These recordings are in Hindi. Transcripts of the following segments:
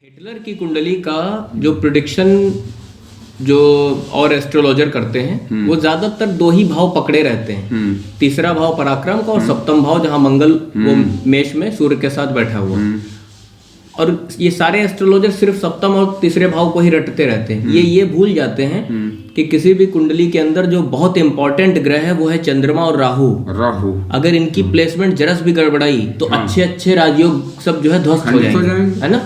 हिटलर की कुंडली का जो प्रिडिक्शन जो और एस्ट्रोलॉजर करते हैं वो ज्यादातर दो ही भाव पकड़े रहते हैं। तीसरा भाव पराक्रम का और सप्तम भाव जहां मंगल वो मेष में सूर्य के साथ बैठा हुआ। और ये सारे एस्ट्रोलॉजर सिर्फ सप्तम और तीसरे भाव को ही रटते रहते हैं। ये भूल जाते हैं कि किसी भी कुंडली के अंदर जो बहुत इंपॉर्टेंट ग्रह है वो है चंद्रमा और राहु। अगर इनकी प्लेसमेंट जरस भी गड़बड़ाई तो अच्छे अच्छे राजयोग सब जो है ध्वस्त हो जाएंगे, है ना।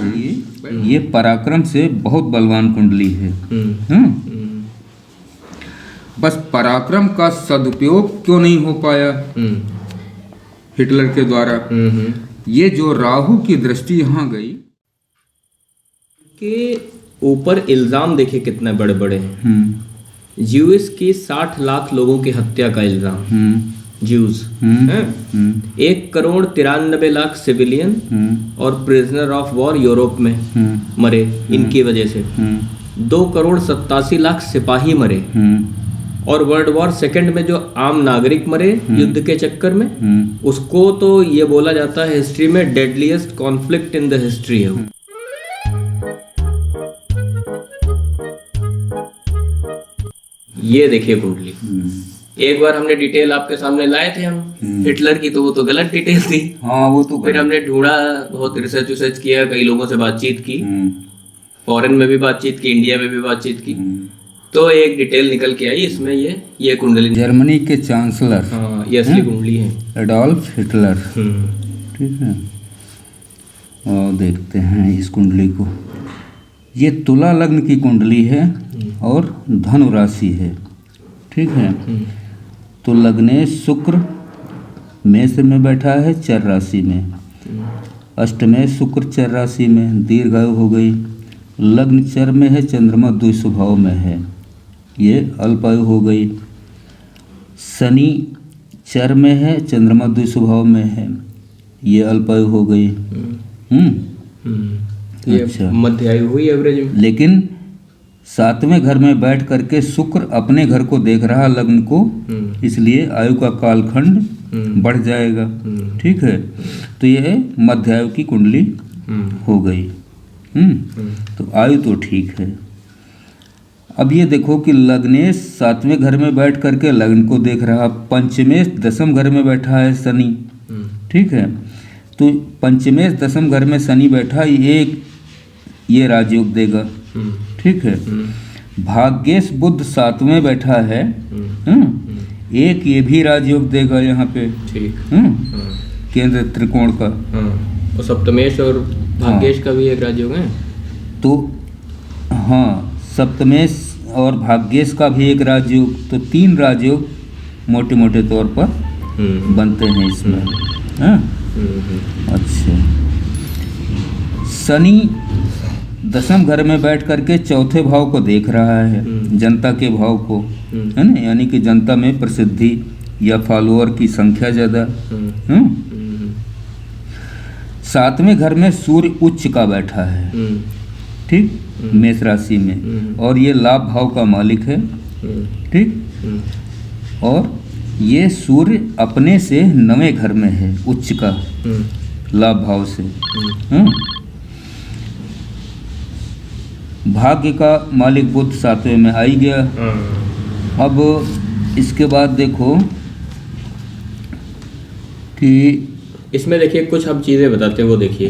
ये पराक्रम से बहुत बलवान कुंडली है। बस पराक्रम का सदुपयोग क्यों नहीं हो पाया हिटलर के द्वारा। ये जो राहु की दृष्टि यहाँ गई के ऊपर इल्जाम देखे कितने बड़े बड़े हैं। ज्यूस की 60 लाख लोगों की हत्या का इल्जाम ज्यूस है। 1,93,00,000 सिविलियन और प्रिजनर ऑफ वॉर यूरोप में मरे इनकी वजह से। 2,87,00,000 सिपाही मरे। और वर्ल्ड वॉर सेकंड में जो आम नागरिक मरे युद्ध के चक्कर में, उसको तो ये बोला जाता है हिस्ट्री में deadliest conflict in the history है वो। ये देखिए कुंडली। एक बार हमने डिटेल आपके सामने लाए थे हम हिटलर की, तो वो तो गलत डिटेल थी। हाँ, वो तो फिर हमने ढूंढा, बहुत रिसर्च किया, कई लोगों से बातचीत की, फॉरेन में भी बातचीत की, इंडिया में भी बातचीत की, तो एक डिटेल निकल के आई। इसमें ये कुंडली जर्मनी के चांसलर, हाँ ये असली कुंडली है, एडोल्फ हिटलर। ठीक है, और देखते हैं इस कुंडली को। ये तुला लग्न की कुंडली है और धनु राशि है। ठीक है, तो लग्ने शुक्र मेष में बैठा है चर राशि में, अष्टमे शुक्र चर राशि में, दीर्घायु हो गई। लग्न चर में है, चंद्रमा द्वितीय भाव में है, ये अल्पायु हो गई। शनि चर में है, चंद्रमा द्वितीय भाव में है, ये अल्पायु हो गई। अच्छा, मध्य आयु हुई एवरेज में। लेकिन 7वें घर में बैठ करके शुक्र अपने घर को देख रहा लग्न को, इसलिए आयु का कालखंड बढ़ जाएगा। ठीक है, तो यह मध्य आयु की कुंडली हो गई। तो आयु तो ठीक है। अब ये देखो कि लग्नेश 7वें घर में बैठ करके लग्न को देख रहा, पंचमेश 10वें घर में बैठा है शनि। ठीक है, तो पंचमेश 10वें घर में शनि बैठा, ये राजयोग देगा। ठीक है, भाग्येश बुध 7वें बैठा है, एक ये भी राजयोग देगा यहाँ पे। ठीक, केंद्र त्रिकोण का। और सप्तमेश और भाग्येश का भी एक राजयोग है। तो हाँ, सप्तमेश और भाग्येश का भी एक राजयोग, तो 3 राजयोग मोटे मोटे तौर पर बनते हैं इसमें। अच्छा, शनि 10वें घर में बैठ करके चौथे भाव को देख रहा है, जनता के भाव को, है ना, यानी कि जनता में प्रसिद्धि या फॉलोअर की संख्या ज़्यादा। 7वें घर में सूर्य उच्च का बैठा है, ठीक, मेष राशि में, और ये लाभ भाव का मालिक है। ठीक, और ये सूर्य अपने से 9वें घर में है, उच्च का, लाभ भाव से। भाग्य का मालिक बुध 7वें में आई गया। अब इसके बाद देखो कि इसमें देखिए कुछ हम चीज़ें बताते हैं, वो देखिए।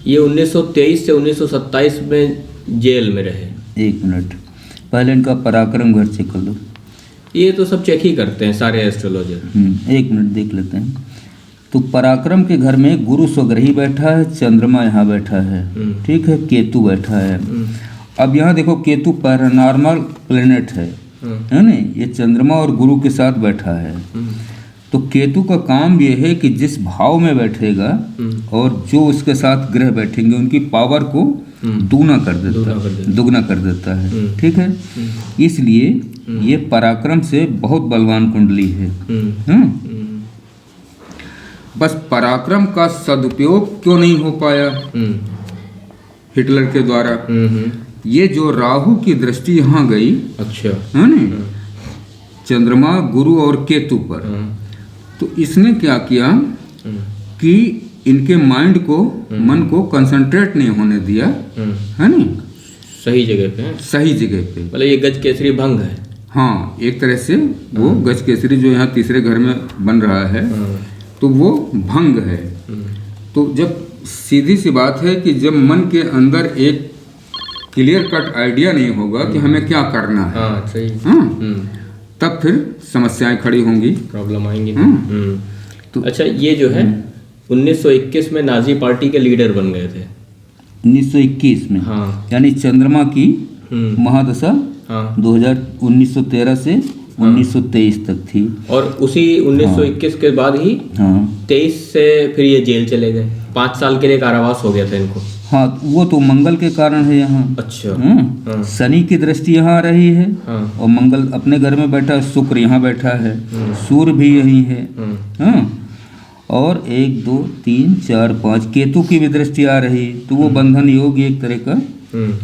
ये 1923 से 1927 में जेल में रहे। 1 मिनट, पहले इनका पराक्रम घर चेक कर लो। ये तो सब चेक ही करते हैं सारे एस्ट्रोलॉजर। 1 मिनट देख लेते हैं। तो पराक्रम के घर में गुरु स्वग्रही बैठा है, चंद्रमा यहाँ बैठा है। ठीक है, केतु बैठा है। अब यहाँ देखो, केतु पैरानॉर्मल प्लेनेट है ना, ये चंद्रमा और गुरु के साथ बैठा है। तो केतु का काम ये है कि जिस भाव में बैठेगा और जो उसके साथ ग्रह बैठेंगे उनकी पावर को दुगना कर देता है। ठीक है, इसलिए ये पराक्रम से बहुत बलवान कुंडली है। बस पराक्रम का सदुपयोग क्यों नहीं हो पाया हिटलर के द्वारा। ये जो राहु की दृष्टि यहाँ गई, अच्छा, है ना, चंद्रमा गुरु और केतु पर, तो इसने क्या किया कि इनके माइंड को, मन को कंसंट्रेट नहीं होने दिया, है नहीं, सही जगह पे है, सही जगह पे। मतलब ये गज केसरी भंग है। हाँ, एक तरह से वो गज केसरी जो यहाँ तीसरे घर में बन रहा है तो वो भंग है। तो जब सीधी सी बात है कि जब मन के अंदर एक क्लियर कट आइडिया नहीं होगा कि हमें क्या करना है, हाँ, सही, तब फिर समस्याएं खड़ी होंगी, प्रॉब्लम आएंगी। तो अच्छा, ये जो है 1921 में नाजी पार्टी के लीडर बन गए थे। 1921 में, हाँ, यानी चंद्रमा की महादशा, हाँ, 1913 से 1923 तक थी। और उसी 1921 के बाद ही 23 से फिर ये जेल चले गए। 5 साल के लिए कारावास हो गया था इनको। हाँ, वो तो मंगल के कारण है यहाँ। अच्छा, शनि की दृष्टि यहाँ आ रही है, और मंगल अपने घर में बैठा है, शुक्र यहाँ बैठा है, सूर्य भी यही है। और 1 2 3 4 5 केतु की भी दृष्टि आ रही, तो वो बंधन योग एक तरह का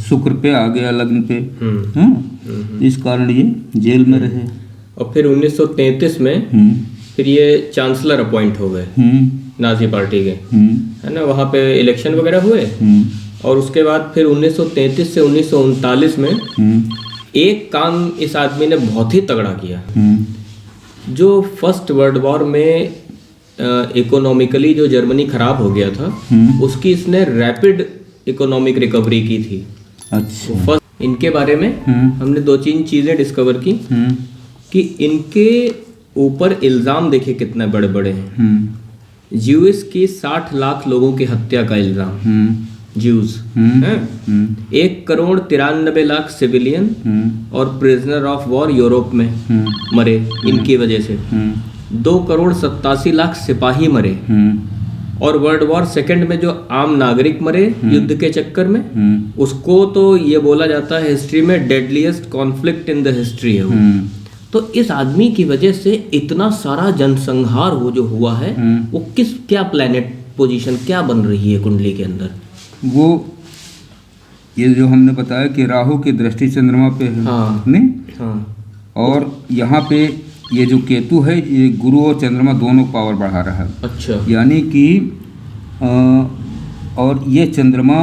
शुक्र पे आ गया, लग्न पे। इस कारण ये जेल में रहे। और फिर 1933 में फिर ये चांसलर अपॉइंट हो गए नाजी पार्टी के, है ना। वहाँ पे इलेक्शन वगैरह हुए, और उसके बाद फिर 1933 से 1939 में एक काम इस आदमी ने बहुत ही तगड़ा किया। जो फर्स्ट वर्ल्ड वॉर में इकोनॉमिकली जो जर्मनी खराब हो गया था, उसकी इसने रैपिड इकोनॉमिक रिकवरी की थी। अच्छा, फर्स्ट इनके बारे में हमने 2-3 चीजें डिस्कवर की कि इनके ऊपर इल्जाम देखे कितने बड़े बड़े हैं। ज्यूस की 60 लाख लोगों की हत्या का इल्जाम, ज्यूस हैं। 1,93,00,000 सिविलियन और प्रिजनर ऑफ वॉर यूरोप में मरे इनकी वजह से। 2,87,00,000 सिपाही मरे, और वर्ल्ड वॉर सेकंड में जो आम नागरिक मरे युद्ध के चक्कर में, उसको तो ये बोला जाता है हिस्ट्री में deadliest conflict in the history है वो। तो इस आदमी की वजह से इतना सारा जनसंहार वो जो हुआ है, वो क्या प्लेनेट पोजीशन क्या बन रही है कुंडली के अंदर। वो ये जो हमने बताया कि राहु की दृष्टि चंद्रमा पे है, हाँ, नहीं, हाँ, और यहाँ पे ये जो केतु है, ये गुरु और चंद्रमा दोनों पावर बढ़ा रहा है। अच्छा, यानी कि और ये चंद्रमा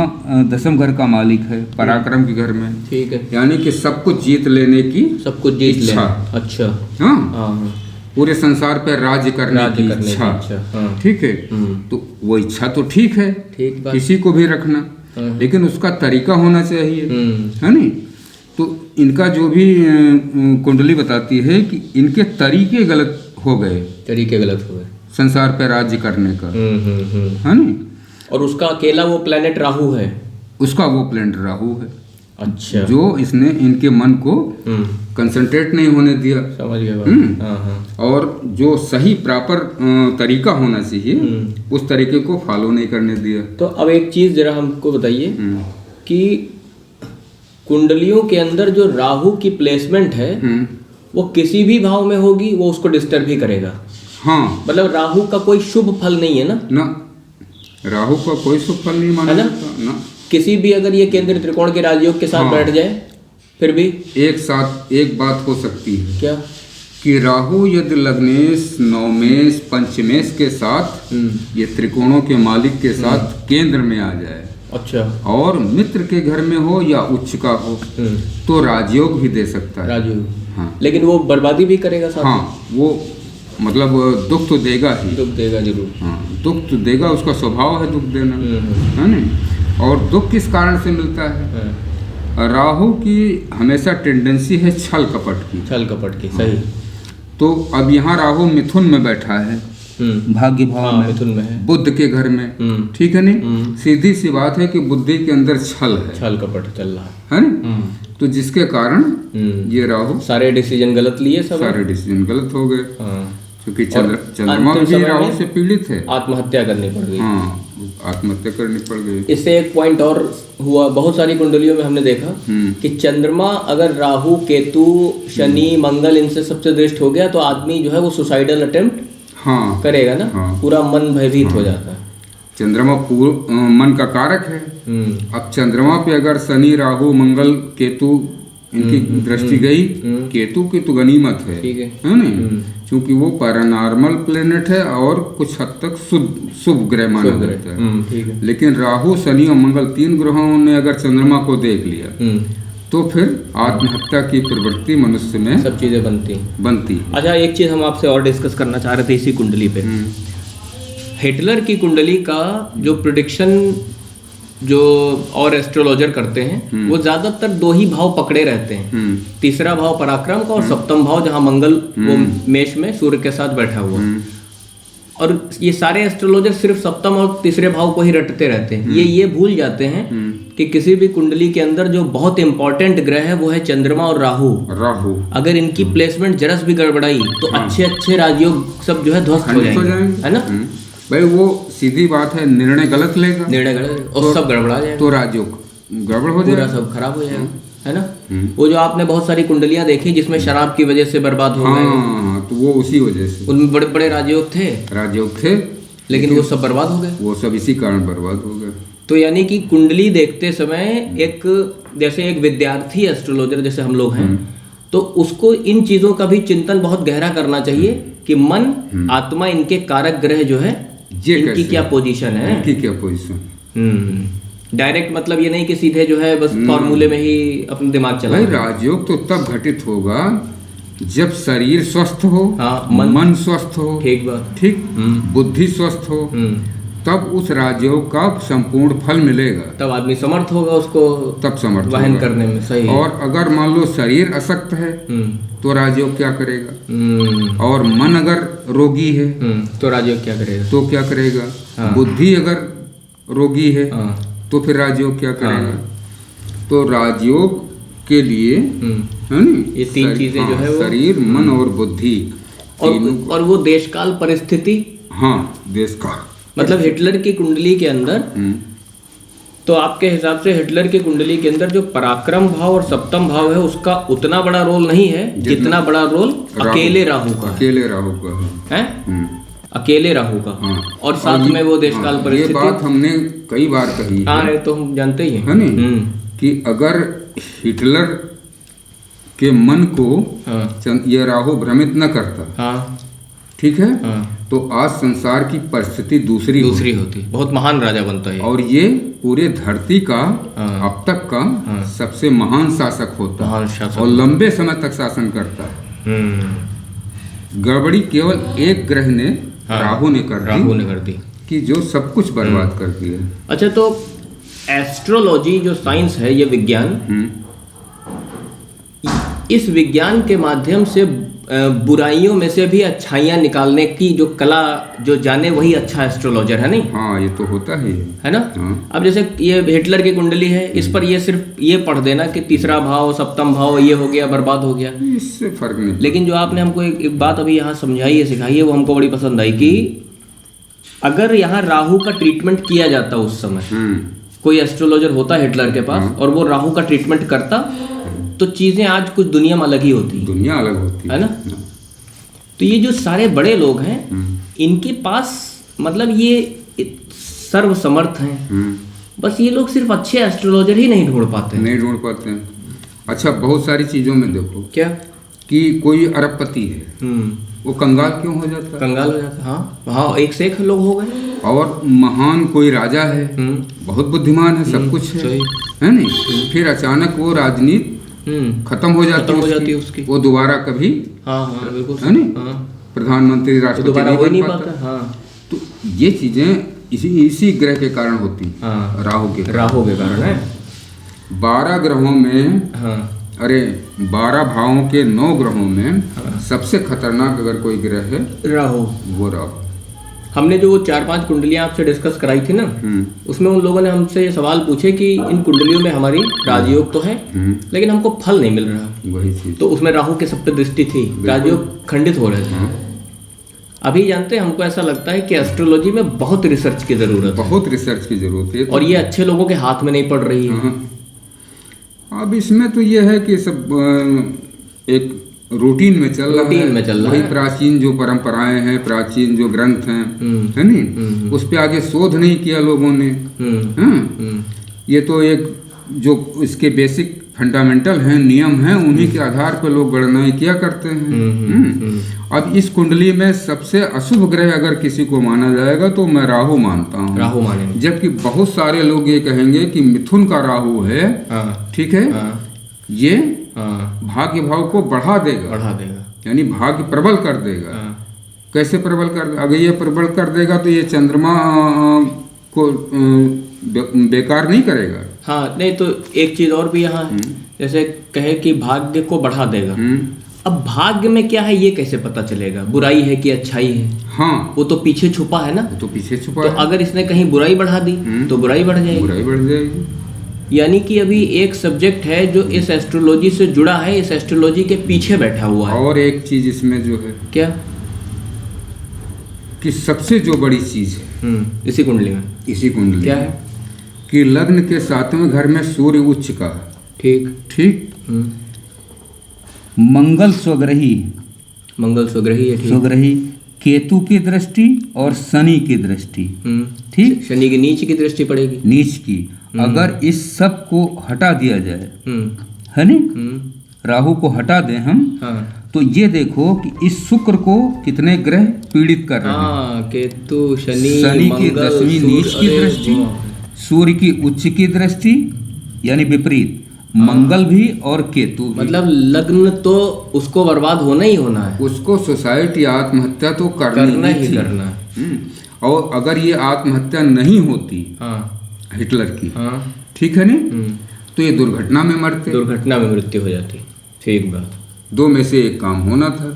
10वें घर का मालिक है, पराक्रम के घर में। ठीक है, यानी कि सब कुछ जीत लेने की, सब कुछ जीत इच्छा। अच्छा, हाँ, हाँ, पूरे संसार पर राज्य करने की इच्छा। हाँ, ठीक है, तो वो इच्छा तो ठीक है, ठीक बात, किसी को भी रखना, लेकिन उसका तरीका होना चाहिए, है नहीं। तो इनका जो भी कुंडली बताती है कि इनके तरीके गलत हो गए, संसार पर राज्य करने का, है नहीं। और उसका अकेला वो प्लेनेट राहु है, उसका वो प्लेनेट राहु है। अच्छा, जो इसने इनके मन को कंसंट्रेट नहीं होने दिया, समझ गया। और जो सही प्रॉपर तरीका होना चाहिए, उस तरीके को फॉलो नहीं करने दिया। तो अब एक चीज जरा हमको बताइए कि कुंडलियों के अंदर जो राहु की प्लेसमेंट है, वो किसी भी भाव में होगी, वो उसको डिस्टर्ब ही करेगा। हाँ, मतलब राहु का कोई शुभ फल नहीं है ना, राहु का कोई शुभ फल नहीं माना जाता ना। किसी भी अगर ये केंद्र त्रिकोण के राजयोग के साथ बैठ जाए, फिर भी एक साथ एक बात हो सकती है। क्या? कि राहु यदि लग्नेश, नवमेश, पंचमेश के साथ, ये त्रिकोणों के मालिक के साथ केंद्र में आ जाए, अच्छा, और मित्र के घर में हो या उच्च का हो, तो राजयोग भी दे सकता है। राजयोग, हाँ, लेकिन वो बर्बादी भी करेगा साथ। हाँ, वो मतलब दुख तो देगा ही, दुख देगा जरूर। हाँ, दुख तो देगा, उसका स्वभाव है दुख देना, है नहीं। और दुख किस कारण से मिलता है? राहु की हमेशा टेंडेंसी है छल कपट की, सही। तो अब यहाँ राहु मिथुन में बैठा है, भाग्य भाव में, मिथुन में है, बुध के घर में, ठीक है नहीं। सीधी सी बात है कि बुद्धि के अंदर छल है, छल कपट चल रहा है ना। तो जिसके कारण ये राहु सारे डिसीजन गलत लिए, सारे डिसीजन गलत हो गए, क्योंकि चंद्रमा भी राहु से पीड़ित है, आत्महत्या करनी पड़ गई। हाँ, आत्महत्या करनी पड़ गई। इससे एक पॉइंट और हुआ, बहुत सारी कुंडलियों में हमने देखा कि चंद्रमा अगर राहु, केतु, शनि, मंगल इनसे सबसे दृष्ट हो गया, तो आदमी जो है वो सुसाइडल अटेम्प्ट करेगा ना। पूरा मन भयभीत हो जाता है। चंद्रमा मन का कारक है। अब चंद्रमा पे अगर शनि, राहु, मंगल, केतु इनकी दृष्टि गई, केतु की तो गनीमत है, ठीक है, नहीं। क्योंकि वो पैरानॉर्मल प्लेनेट है और कुछ हद तक शुभ ग्रह माना जाता है। ठीक है। लेकिन राहु, शनि और मंगल 3 ग्रहों ने अगर चंद्रमा को देख लिया तो फिर आत्महत्या की प्रवृत्ति मनुष्य में सब चीजें बनती। अच्छा, एक चीज हम आपसे और डिस्कस करना चाह रहे थे इसी कुंडली पे। हिटलर की कुंडली का जो प्रिडिक्शन जो और एस्ट्रोलॉजर करते हैं वो ज्यादातर 2 ही भाव पकड़े रहते हैं। तीसरा भाव पराक्रम का और सप्तम भाव जहां मंगल वो मेष में सूर्य के साथ बैठा हुआ। और ये सारे एस्ट्रोलॉजर सिर्फ सप्तम और तीसरे भाव को ही रटते रहते हैं। ये भूल जाते हैं कि किसी भी कुंडली के अंदर जो बहुत इंपॉर्टेंट ग्रह है वो है चंद्रमा और राहु। अगर इनकी प्लेसमेंट जरा भी गड़बड़ाई तो अच्छे राजयोग सब जो है ध्वस्त हो जाएंगे, है ना भाई। वो सीधी बात है, निर्णय गलत लेगा और सब गड़बड़ा जाएगा, तो राजयोग गड़बड़ हो जाएगा, पूरा सब खराब हो जाएगा, है ना। वो जो आपने बहुत सारी कुंडलियां देखी जिसमें शराब की वजह से बर्बाद हो गए, तो वो उसी वजह से। उनमें बड़े बड़े राजयोग थे लेकिन वो सब बर्बाद हो गए, वो सब इसी कारण बर्बाद हो गए। तो यानी कि कुंडली देखते समय जैसे एक विद्यार्थी एस्ट्रोलॉजर जैसे हम लोग हैं तो उसको इन चीजों का भी चिंतन बहुत गहरा करना चाहिए कि मन, आत्मा, इनके कारक ग्रह जो है इनकी क्या पोजीशन है, डायरेक्ट मतलब ये नहीं कि सीधे जो है बस फॉर्मूले में ही अपना दिमाग चला। भाई राजयोग तो तब घटित होगा जब शरीर स्वस्थ हो, मन स्वस्थ हो, ठीक, बुद्धि स्वस्थ हो, तब उस राजयोग का संपूर्ण फल मिलेगा, तब आदमी समर्थ होगा उसको तब समर्थ वहन करने में। सही। और अगर मान लो शरीर अशक्त है तो राजयोग क्या करेगा, और मन अगर रोगी है तो राजयोग क्या करेगा, बुद्धि अगर रोगी है तो फिर राजयोग क्या करेगा। तो राजयोग के लिए है ना ये 3 चीजें जो है वो शरीर, मन और बुद्धि और वो देशकाल परिस्थिति। देशकाल मतलब हिटलर की कुंडली के अंदर तो आपके हिसाब से हिटलर की कुंडली के अंदर जो पराक्रम भाव और सप्तम भाव है उसका उतना बड़ा रोल नहीं है जितना बड़ा रोल अकेले राहु का है, अकेले राहु का। और साथ में वो देशकाल परिस्थिति। ये बात हमने कई बार कही है, तो हम जानते ही है ना कि अगर हिटलर के मन को ये राहु भ्रमित न करता, ठीक है, तो आज संसार की परिस्थिति दूसरी होती, बहुत महान राजा बनता है और ये पूरे धरती का अब तक का सबसे महान शासक होता है और लंबे समय तक शासन करता है। गड़बड़ी केवल एक ग्रह ने, राहु ने कर दी कि जो सब कुछ बर्बाद कर दिया। अच्छा, तो एस्ट्रोलॉजी जो साइंस है, ये विज्ञान, इस विज्ञान के माध्यम से बुराइयों में से भी अच्छाइयाँ निकालने की जो कला जो जाने वही अच्छा एस्ट्रोलॉजर है, नहीं? ये तो होता है ना। अब जैसे ये हिटलर की कुंडली है, इस पर ये सिर्फ ये पढ़ देना कि तीसरा भाव, सप्तम भाव ये हो गया, बर्बाद हो गया, इससे फर्क नहीं। लेकिन जो आपने हमको एक बात अभी यहाँ समझाई है, सिखाई है, वो हमको बड़ी पसंद आई कि अगर यहाँ राहु का ट्रीटमेंट किया जाता उस समय, कोई एस्ट्रोलॉजर होता हिटलर के पास और वो राहु का ट्रीटमेंट करता तो चीजें आज कुछ दुनिया में अलग ही होती, दुनिया अलग होती है ना। तो ये जो सारे बड़े लोग हैं इनके पास मतलब ये सर्वसमर्थ हैं, बस ये लोग सिर्फ अच्छे एस्ट्रोलॉजर ही नहीं ढूंढ पाते हैं। अच्छा, बहुत सारी चीजों में देखो क्या कि कोई अरबपति है, वो कंगाल क्यों हो जाता है? कंगाल हो जाता है, हाँ, एक से एक लोग हो गए। और महान कोई राजा है, बहुत बुद्धिमान है, सब कुछ है नहीं, फिर अचानक वो राजनीति खत्म हो जाती है उसकी, वो दोबारा कभी बिल्कुल है नहीं, प्रधानमंत्री, राष्ट्रपति दोबारा हो नहीं पाता। तो ये चीजें इसी ग्रह के कारण होती, राहु के कारण है। 12 ग्रहों में, 12 भावों के 9 ग्रहों में सबसे खतरनाक अगर कोई ग्रह है राहु, वो राहु। हमने जो 4-5 कुंडलियां आपसे डिस्कस कराई थी ना, उसमें उन लोगों ने हमसे ये सवाल पूछे कि इन कुंडलियों में हमारी राजयोग तो है लेकिन हमको फल नहीं मिल रहा, वही चीज। तो उसमें राहु की सब पे दृष्टि थी, राजयोग खंडित हो रहे थे। अभी जानते हैं, हमको ऐसा लगता है कि एस्ट्रोलॉजी में बहुत रिसर्च की जरूरत है, और ये अच्छे लोगों के हाथ में नहीं पड़ रही है। अब इसमें तो ये है कि सब एक रूटीन में चल रहा है, वही प्राचीन जो परंपराएं हैं, प्राचीन जो ग्रंथ हैं, है नहीं, उस पे आगे शोध नहीं किया लोगों ने। ये तो एक जो इसके बेसिक फंडामेंटल हैं, नियम हैं, उन्हीं के आधार पर लोग गणनाएं किया करते हैं। अब इस कुंडली में सबसे अशुभ ग्रह अगर किसी को माना जाएगा तो मैं राहु मानता हूँ। राहु मानेंगे। जबकि बहुत सारे लोग ये कहेंगे कि मिथुन का राहु है, ठीक है, ये भाग्य भाव को बढ़ा देगा, यानी भाग्य प्रबल कर देगा। कैसे प्रबल कर, अगर ये प्रबल कर देगा तो ये चंद्रमा को बेकार नहीं करेगा। हाँ, नहीं तो एक चीज और भी यहाँ है, जैसे कहे कि भाग्य को बढ़ा देगा। अब भाग्य में क्या है ये कैसे पता चलेगा, बुराई है कि अच्छाई है? हाँ, वो तो पीछे छुपा है ना। वो तो पीछे छुपा तो है। अगर इसने कहीं बुराई बढ़ा दी तो बुराई बढ़ जाएगी। बुराई बढ़ जाएगी। यानी कि अभी एक सब्जेक्ट है जो इस एस्ट्रोलॉजी से जुड़ा है, इस एस्ट्रोलॉजी के पीछे बैठा हुआ है। और एक चीज इसमें जो है क्या, कि सबसे जो बड़ी चीज है इसी कुंडली में, इसी कुंडली क्या है कि लग्न के 7वें घर में सूर्य उच्च का, ठीक, मंगल स्वग्रही, मंगल स्वग्रही है, ठीक, स्वग्रही, केतु की दृष्टि और शनि की दृष्टि, ठीक, शनि की नीच की दृष्टि पड़ेगी, नीच की। अगर इस सब को हटा दिया जाए, है नहीं, राहु को हटा दें हम, तो ये देखो कि इस शुक्र को कितने ग्रह पीड़ित कर रहे हैं। केतु, शनि की 10वीं नीच की दृष्टि, सूर्य की उच्च की दृष्टि यानी विपरीत, मंगल भी और केतु भी। मतलब लग्न तो उसको बर्बाद होना ही होना है, उसको सुसाइड या आत्महत्या तो करना ही करना है। और अगर ये आत्महत्या नहीं होती हिटलर की, ठीक है नहीं, तो ये दुर्घटना में मरते, दुर्घटना में मृत्यु हो जाती। ठीक बात, दो में से एक काम होना था।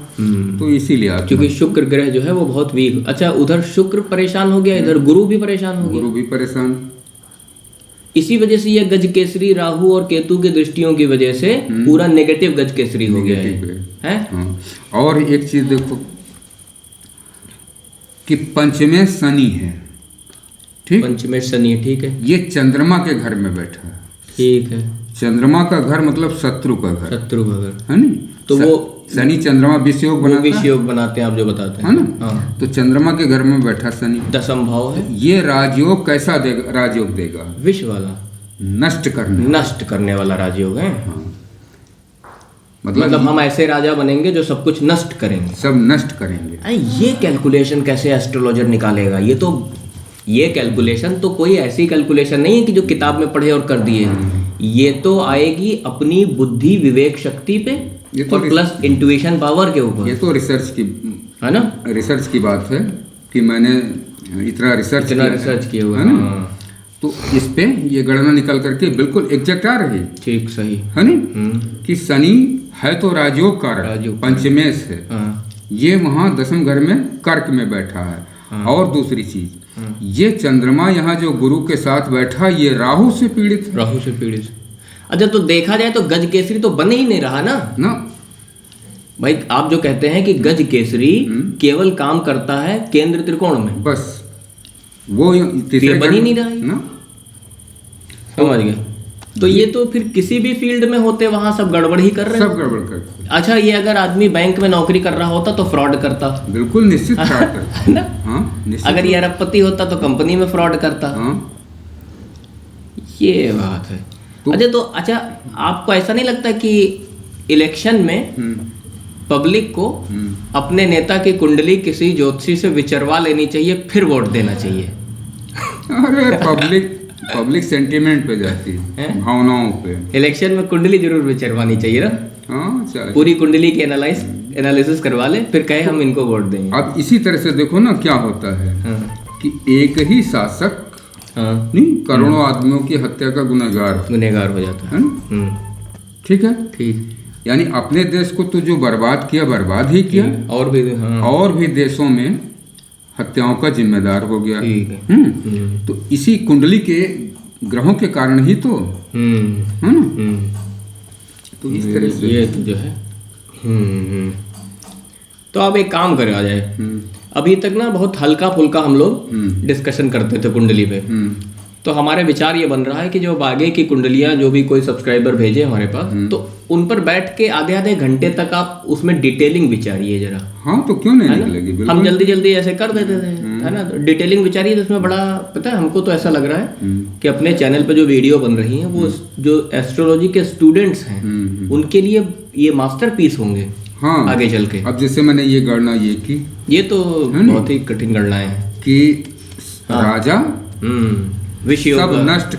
तो इसीलिए क्योंकि शुक्र ग्रह जो है वो बहुत वीक। अच्छा, उधर शुक्र परेशान हो गया, इधर गुरु भी परेशान हो गया, गुरु भी परेशान। इसी वजह से ये गज केसरी राहु और केतु की दृष्टियों की वजह से पूरा नेगेटिव गज केसरी हो गया है। हाँ। और एक चीज देखो कि पंचमें शनि है, ठीक, पंचमें शनि, ठीक है, ये चंद्रमा के घर में बैठा है, ठीक है। चंद्रमा का घर मतलब शत्रु का घर, शत्रु का घर है नहीं, तो वो शनि चंद्रमा विषयोग बनाता है, विषयोग बनाते हैं आप जो बताते हैं, है ना। तो चंद्रमा के घर में बैठा शनि, 10th भाव है। ये राजयोग कैसा देगा? राजयोग देगा विष वाला, नष्ट करने वाला राजयोग है। हाँ। मतलब हम ऐसे राजा बनेंगे जो सब कुछ नष्ट करेंगे, सब नष्ट करेंगे। अरे ये कैलकुलेशन कैसे एस्ट्रोलॉजर निकालेगा? ये कैलकुलेशन तो कोई ऐसी कैलकुलेशन नहीं है कि जो किताब में पढ़े और कर दिए। ये तो आएगी अपनी बुद्धि विवेक शक्ति पे और प्लस इंट्यूशन पावर के ऊपर। ये तो रिसर्च की है ना, रिसर्च की बात है कि मैंने इतना रिसर्च किया हुआ है ना। तो इस पे ये गणना निकल करके बिल्कुल एग्जैक्ट आ रही, ठीक, सही है नहीं, कि शनि है तो राजयोग कारक, पंचमेश है, ये वहाँ 10वें घर में कर्क में बैठा है। और दूसरी चीज, ये चंद्रमा यहाँ जो गुरु के साथ बैठा, ये राहु से पीड़ित है। राहु से पीड़ित। अच्छा, तो देखा जाए तो गज केसरी तो बन ही नहीं रहा ना भाई। आप जो कहते हैं कि गज केसरी केवल काम करता है केंद्र त्रिकोण में, बस वो बन ही नहीं रहा है ना, समझ गए। तो ये तो फिर किसी भी फील्ड में होते वहां सब गड़बड़ ही कर रहे हैं, सब गड़बड़ करते। अच्छा, ये अगर आदमी बैंक में नौकरी कर रहा होता तो फ्रॉड करता, बिल्कुल निश्चित फ्रॉड करता ना। अगर ये अरबपति होता तो कंपनी में फ्रॉड करता। ये बात है। अच्छा, आपको ऐसा नहीं लगता कि इलेक्शन में पब्लिक को अपने नेता की कुंडली किसी ज्योतिषी से विचरवा लेनी चाहिए, फिर वोट देना चाहिए? अरे पब्लिक सेंटीमेंट पे जाती है, भावनाओं पे। इलेक्शन में कुंडली जरूर विचरवानी चाहिए ना। हाँ, पूरी कुंडली की एनालिसिस करवा ले, फिर कहे हम इनको वोट देंगे। अब इसी तरह से देखो ना क्या होता है कि एक ही शासक नहीं करोड़ों आदमियों की हत्या का गुनहगार हो जाता है ना। ठीक है, ठीक। यानी अपने देश को तो जो बर्बाद ही किया, और भी देशों में हत्याओं का जिम्मेदार हो गया। तो इसी कुंडली के ग्रहों के कारण ही तो है ना। तो इस तरह से ये तो जो है तो अब एक काम करे आ जाए। अभी तक ना बहुत हल्का फुल्का हम लोग डिस्कशन करते थे कुंडली पे, तो हमारे विचार ये बन रहा है कि जो आगे की कुंडलियां जो भी कोई सब्सक्राइबर भेजे हमारे पास, तो उन पर बैठ के आधे आधे घंटे तक आप उसमें डिटेलिंग विचारिए जरा। हाँ, तो क्यों नहीं निकलेगी, बिल्कुल। हम जल्दी जल्दी ऐसे कर देते थे, है ना। तो डिटेलिंग विचारिए, तो उसमें बड़ा पता है हमको तो ऐसा लग रहा है कि अपने चैनल पे जो वीडियो बन रही हैं वो जो एस्ट्रोलॉजी के स्टूडेंट्स हैं उनके लिए ये मास्टरपीस होंगे। हाँ, आगे चल के। अब जैसे मैंने ये गणना ये की, ये तो बहुत ही कठिन गणनाएं हैं कि राजा विषयों सब नष्ट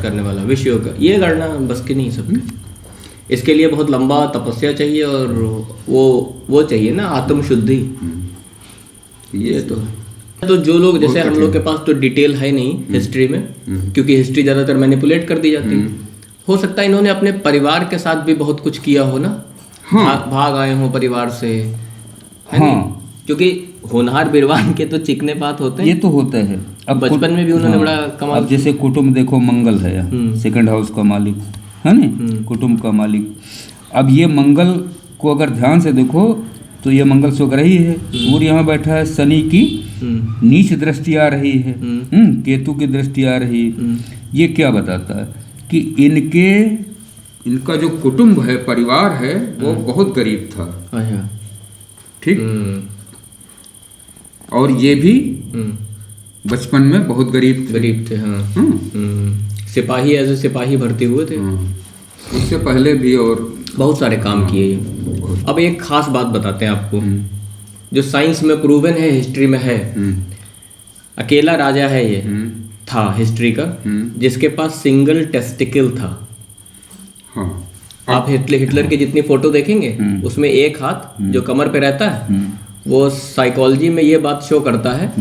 करने वाला विषयों का, ये गणना बस की नहीं सबके। इसके लिए बहुत लंबा तपस्या चाहिए और वो चाहिए ना आत्म शुद्धि। ये तो जो लोग जैसे हम लोग के पास तो डिटेल है नहीं हिस्ट्री में, क्योंकि हिस्ट्री ज़्यादातर मैनिपुलेट कर दी जाती है। हो सकता है इन्होंने अपने परिवार के साथ भी बहुत कुछ किया हो ना। हाँ, भाग आए हो परिवार से, हाँ, क्योंकि होनहार बिरवान के तो चिकने पात होते हैं। ये तो होता है। अब बचपन में भी उन्होंने बड़ा कमाल। अब जैसे कुटुंब देखो, मंगल है सेकंड हाउस का मालिक, है ना, कुटुंब का मालिक। अब ये मंगल को अगर ध्यान से देखो तो ये मंगल स्वग्रही है। सूर्य यहाँ बैठा है, शनि की नीच दृष्टि आ रही है, केतु की दृष्टि आ रही है। ये क्या बताता है कि इनका जो कुटुंब है, परिवार है, वो बहुत गरीब था। ठीक। और ये भी बचपन में बहुत गरीब थे। हाँ। सिपाही एज ए सिपाही भर्ती हुए थे। उससे पहले भी और बहुत सारे काम किए। अब एक खास बात बताते हैं आपको, जो साइंस में प्रूवन है, हिस्ट्री में है। अकेला राजा है ये था हिस्ट्री का जिसके पास सिंगल टेस्टिकल था। हाँ। आप हिटलर की जितनी फोटो देखेंगे उसमें एक हाथ जो कमर पे रहता है, वो साइकोलॉजी में ये बात शो करता है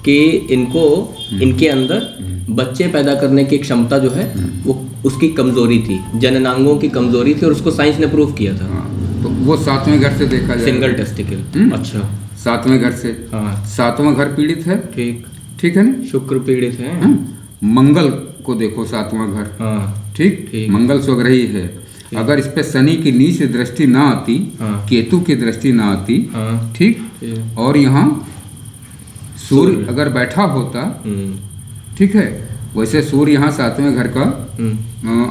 कि इनके अंदर बच्चे पैदा करने की क्षमता जो है वो उसकी कमजोरी थी, जननांगों की कमजोरी थी, और उसको साइंस ने प्रूव किया था। तो वो 7वें घर से देखा जाए, सिंगल टेस्टिकल। अच्छा, 7वें घर से। हाँ, 7वां घर पीड़ित है। ठीक है ना, शुक्र पीड़ित है। मंगल को देखो 7वां घर। हाँ, ठीक। मंगल स्वग्रही है। अगर इस पे शनि की नीच दृष्टि ना आती, केतु की दृष्टि ना आती, ठीक, और यहाँ सूर्य अगर बैठा होता, ठीक है, वैसे सूर्य यहाँ 7वें घर का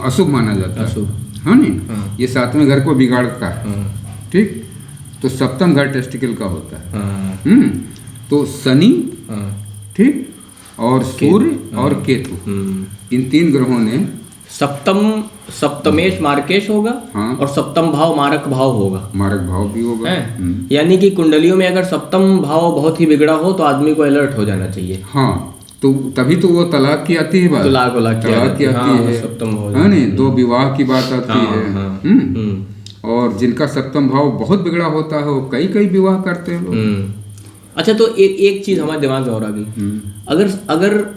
अशुभ माना जाता है, हाँ नहीं, ये 7वें घर को बिगाड़ता है। ठीक। तो 7वां घर टेस्टिकल का होता है। तो शनि, ठीक, और सूर्य और केतु, इन 3 ग्रहों ने सप्तमेश मार्केश होगा। हाँ। और सप्तम भाव मारक भाव होगा। मारक भाव भी होगा। यानी कि कुंडलियों में अगर सप्तम भाव बहुत ही बिगड़ा हो तो आदमी को अलर्ट हो जाना चाहिए। हाँ, तो तभी तो वो तलाक की आती है बात। तलाक की आती है। सप्तम भाव, हाँ नहीं, 2 विवाह की बात आती है। और जिनका सप्तम भाव बहुत बिगड़ा होता है वो कई विवाह करते हैं लोग। अच्छा, तो एक चीज हमारे दिमाग में और आ गई। अगर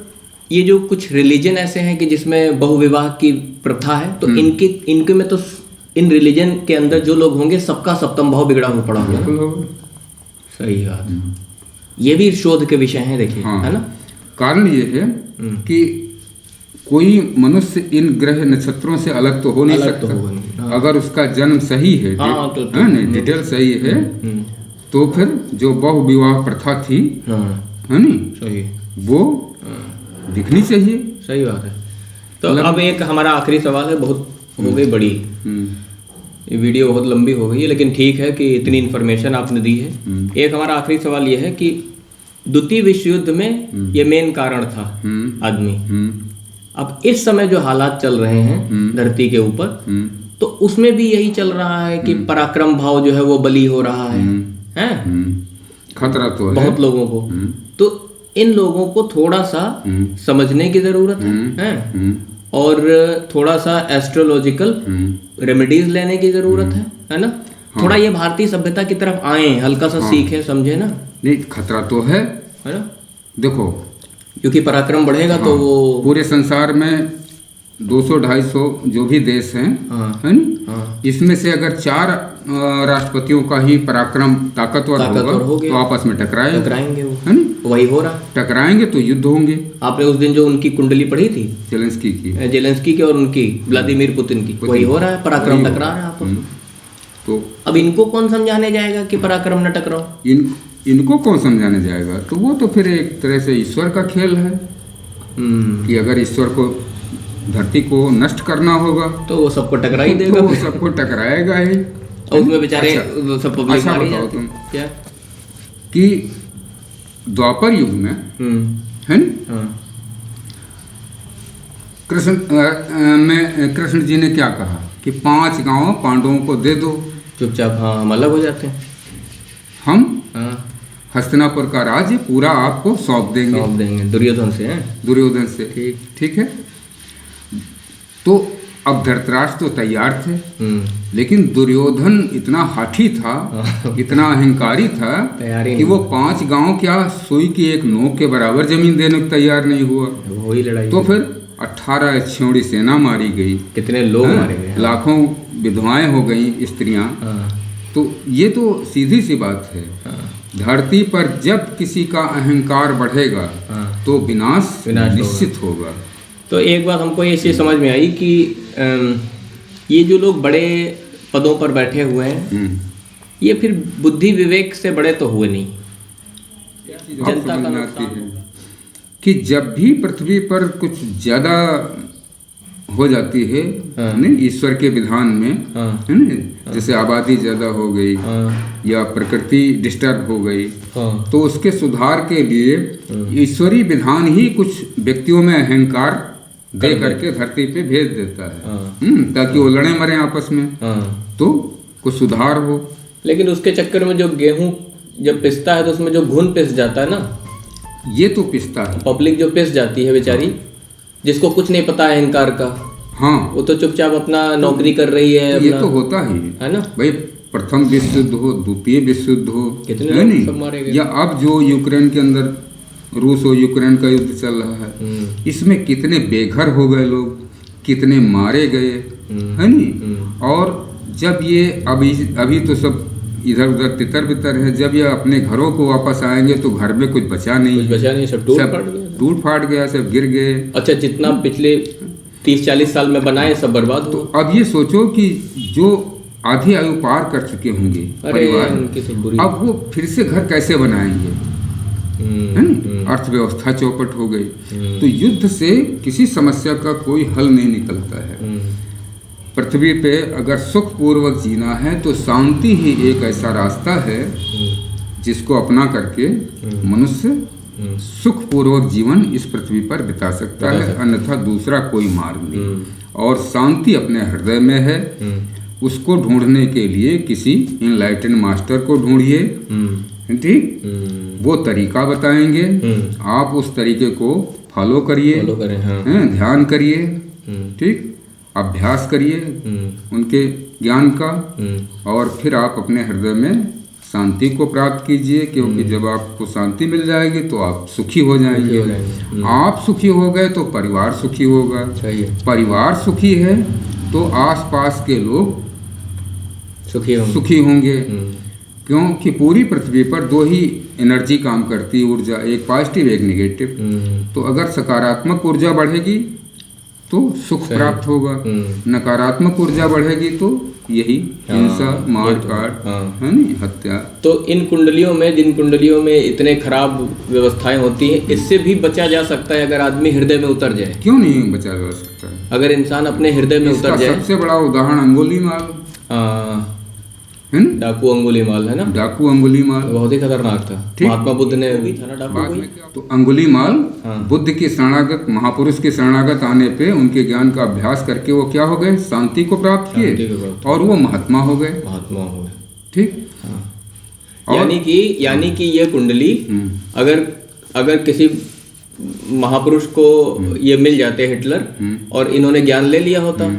ये जो कुछ रिलीजन ऐसे हैं कि जिसमें बहुविवाह की प्रथा है, तो इनके में तो इन रिलीजन के अंदर जो लोग होंगे सबका सप्तम भाव बिगड़ा हुआ पड़ा होगा। सही बात। ये भी शोध के विषय हैं, देखिए। हाँ। है ना। कारण ये है कि कोई मनुष्य इन ग्रह नक्षत्रों से अलग तो हो नहीं सकता। हाँ। अगर उसका जन्म सही है, डिटेल सही है, तो फिर जो बहुविवाह प्रथा थी, है नी, सही, वो दिखनी चाहिए। सही बात है। तो अब एक हमारा आखिरी सवाल है, बहुत हो गई बड़ी, ये वीडियो बहुत लंबी हो गई है, लेकिन ठीक है कि इतनी इन्फॉर्मेशन आपने दी है। एक हमारा आखिरी सवाल ये है कि द्वितीय विश्व युद्ध में ये मेन कारण था आदमी। अब इस समय जो हालात चल रहे हैं धरती के ऊपर, तो उसमें भी यही चल रहा है कि पराक्रम भाव जो है वो बली हो रहा है। खतरा तो है बहुत लोगों को। तो इन लोगों को थोड़ा सा समझने की जरूरत है, और थोड़ा सा एस्ट्रोलॉजिकल रेमेडीज लेने की जरूरत है ना। हाँ। थोड़ा ये भारतीय सभ्यता की तरफ आए, हल्का सा सीखे, समझे ना। नहीं, खतरा तो है ना। देखो, क्योंकि पराक्रम बढ़ेगा। हाँ। तो वो पूरे संसार में 200-250 जो भी देश हैं, है ना, इसमें से अगर 4 राष्ट्रपतियों का ही पराक्रम ताकतवर होगा तो आपस में टकराएंगे वो, है ना। वही हो रहा, टकराएंगे तो युद्ध होंगे। आपने उस दिन जो उनकी कुंडली पढ़ी थी, जेलेंस्की की और उनकी व्लादिमीर पुतिन की, वही हो रहा है, पराक्रम टकरा रहा है आपस में। तो अब इनको कौन समझाने जाएगा कि पराक्रम न टकराओ? इनको कौन समझाने जाएगा? तो वो तो फिर एक तरह से ईश्वर का खेल है। कि अगर ईश्वर को धरती को नष्ट करना होगा तो वो सबको टकरा ही देगा, तो वो सबको टकराएगा ही। और उसमें बेचारे सब पब्लिक अच्छा मारी बताओ जाती। तुम क्या कि द्वापर युग में है ना, हाँ कृष्ण जी ने क्या कहा कि 5 गांव पांडवों को दे दो, चुपचाप, हाँ हम अलग हो जाते हैं, हम हाँ हस्तिनापुर का राज्य पूरा आपको सौंप देंगे, सौंप देंगे दुर्योधन से, हैं दुर्योधन से। ठीक है। तो अब धृतराष्ट्र तो तैयार थे, लेकिन दुर्योधन इतना हाठी था, इतना अहंकारी था कि वो 5 गांव क्या सुई की एक नोक के बराबर जमीन देने को तैयार नहीं हुआ। वही लड़ाई। तो फिर 18 छोड़ी सेना मारी गई, कितने लोग मारे गए, लाखों विधवाएं हो गई, स्त्रियां। तो ये तो सीधी सी बात है। धरती पर जब किसी का अहंकार बढ़ेगा तो विनाश निश्चित होगा। तो एक बात हमको ये चीज़ समझ में आई कि ये जो लोग बड़े पदों पर बैठे हुए हैं, ये फिर बुद्धि विवेक से बड़े तो हुए नहीं। जनता का नुकसान कि जब भी पृथ्वी पर कुछ ज्यादा हो जाती है नहीं ईश्वर के विधान में, है ना, जैसे आबादी ज्यादा हो गई या प्रकृति डिस्टर्ब हो गई, तो उसके सुधार के लिए ईश्वरीय विधान ही कुछ व्यक्तियों में अहंकार दे करके धरती पे भेज देता है, ताकि वो लड़े मरे आपस में, तो कुछ सुधार हो। लेकिन उसके चक्कर में जो गेहूं जब पिसता है तो उसमें जो घुन पिस जाता है ना, ये तो पिसता है, पब्लिक जो पिस जाती है बेचारी, जिसको कुछ नहीं पता है अहंकार का, हाँ वो तो चुपचाप अपना नौकरी कर रही है, ये तो होता ही है ना भाई। प्रथम विश्व युद्ध हो, द्वितीय विश्व युद्ध हो, कितने है लोग सब मारे गए, या अब जो यूक्रेन के अंदर रूस और यूक्रेन का युद्ध चल रहा है, इसमें कितने बेघर हो गए लोग, कितने मारे गए, है नी। और जब ये अभी तो सब इधर उधर तितर बितर है, जब ये अपने घरों को वापस आएंगे तो घर में कुछ बचा नहीं, सब टूट फाट गया, सब गिर गए। अच्छा, जितना पिछले 30-40 साल में बनाए सब बर्बाद हो। तो अब ये सोचो कि जो आधी आयु पार कर चुके होंगे परिवार, अब वो फिर से घर कैसे बनाएंगे, है ना। अर्थव्यवस्था चौपट हो गई। तो युद्ध से किसी समस्या का कोई हल नहीं निकलता है। पृथ्वी पे अगर सुख पूर्वक जीना है तो शांति ही एक ऐसा रास्ता है जिसको अपना करके मनुष्य सुख पूर्वक जीवन इस पृथ्वी पर बिता सकता है, अन्यथा दूसरा कोई मार्ग नहीं। और शांति अपने हृदय में है, उसको ढूंढने के लिए किसी इनलाइटेंड मास्टर को ढूंढिए, ठीक, वो तरीका बताएंगे, आप उस तरीके को फॉलो करिए, ध्यान करिए, ठीक, अभ्यास करिए उनके ज्ञान का, और फिर आप अपने हृदय में शांति को प्राप्त कीजिए, क्योंकि जब आपको शांति मिल जाएगी तो आप सुखी हो जाएंगे। आप सुखी हो गए तो परिवार सुखी होगा, परिवार सुखी है तो आसपास के लोग सुखी होंगे। क्योंकि पूरी पृथ्वी पर 2 ही एनर्जी काम करती है, ऊर्जा, एक पॉजिटिव एक नेगेटिव। तो अगर सकारात्मक ऊर्जा बढ़ेगी तो सुख प्राप्त होगा, नकारात्मक ऊर्जा बढ़ेगी तो यही हिंसा, मार काट, है नहीं, हत्या। तो इन कुंडलियों में, जिन कुंडलियों में इतने खराब व्यवस्थाएं होती हैं, इससे भी बचा जा सकता है अगर आदमी हृदय में उतर जाए। क्यों नहीं बचा जा सकता है? अगर इंसान अपने हृदय में उतर जाए। सबसे बड़ा उदाहरण अंगुलीमाल है ना, डाकू अंगुलीमाल, है ना, डाकू अंगुलीमाल बहुत ही खतरनाक था। महात्मा बुद्ध ने भी था ना डाकू। तो अंगुलीमाल बुद्ध के शरणागत, महापुरुष के शरणागत आने पे उनके ज्ञान का अभ्यास करके वो क्या हो गए, शांति को प्राप्त किए और वो महात्मा हो गए, ठीक। यानी कि ये कुंडली अगर किसी महापुरुष को ये मिल जाते हिटलर और इन्होंने ज्ञान ले लिया होता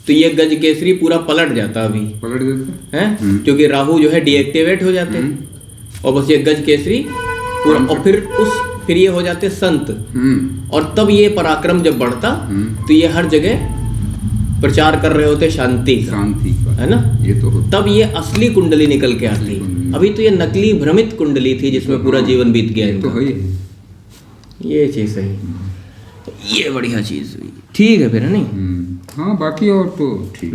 तो ये गज केसरी पूरा पलट जाता, अभी पलट जाता है, क्योंकि राहु जो है डीएक्टिवेट हो जाते और बस ये गज केसरी पूरा, और फिर ये हो जाते संत, और तब ये पराक्रम जब बढ़ता तो ये हर जगह प्रचार कर रहे होते शांति का, है ना। ये तो तब ये असली कुंडली निकल के आती। अभी तो ये नकली भ्रमित कुंडली थी जिसमें पूरा जीवन बीत गया। तो है ये चीज सही, ये बढ़िया चीज हुई, ठीक है फिर, है नहीं। हाँ, बाकी और तो ठीक।